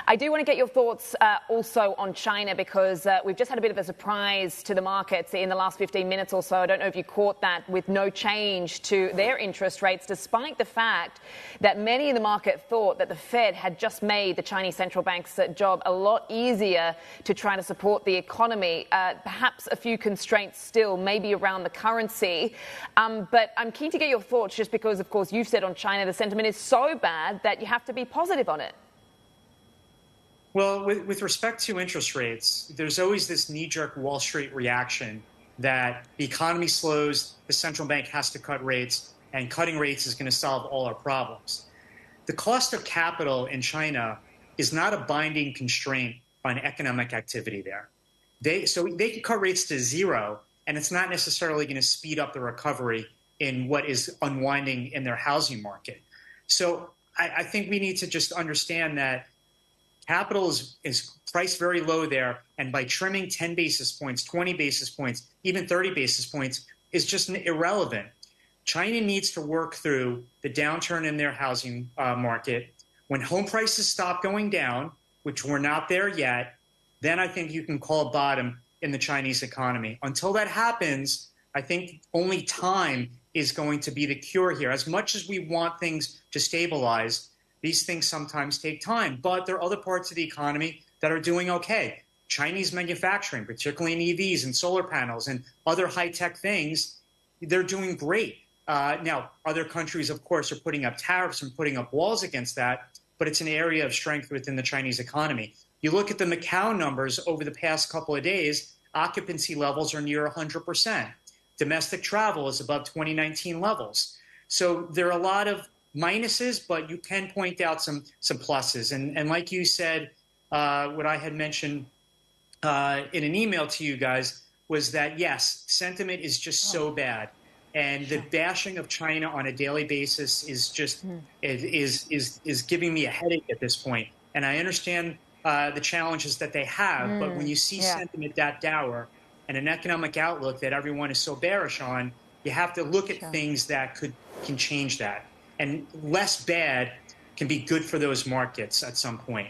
I do want to get your thoughts also on China, because we've just had a bit of a surprise to the markets in the last 15 minutes or so. I don't know if you caught that, with no change to their interest rates, despite the fact that many in the market thought that the Fed had just made the Chinese central bank's job a lot easier to try to support the economy. Perhaps a few constraints still, maybe around the currency. But I'm keen to get your thoughts, just because, of course, you've said on China the sentiment is so bad that you have to be positive on it. Well, with respect to interest rates, there's always this knee-jerk Wall Street reaction that the economy slows, the central bank has to cut rates, and cutting rates is going to solve all our problems. The cost of capital in China is not a binding constraint on economic activity there. So they can cut rates to zero, and it's not necessarily going to speed up the recovery in what is unwinding in their housing market. So I think we need to just understand that capital is priced very low there, and by trimming 10 basis points, 20 basis points, even 30 basis points is just irrelevant. China needs to work through the downturn in their housing market. When home prices stop going down, which we're not there yet, then I think you can call a bottom in the Chinese economy. Until that happens, I think only time is going to be the cure here. As much as we want things to stabilize, these things sometimes take time. But there are other parts of the economy that are doing okay. Chinese manufacturing, particularly in EVs and solar panels and other high-tech things, they're doing great. Now, other countries, of course, are putting up tariffs and putting up walls against that, but it's an area of strength within the Chinese economy. You look at the Macau numbers over the past couple of days, occupancy levels are near 100%. Domestic travel is above 2019 levels. So there are a lot of minuses, but you can point out some pluses. And like you said, what I had mentioned in an email to you guys was that, yes, sentiment is just so bad. And the bashing of China on a daily basis is just is giving me a headache at this point. And I understand the challenges that they have, but when you see sentiment that dour and an economic outlook that everyone is so bearish on, you have to look at things that can change that. And less bad can be good for those markets at some point.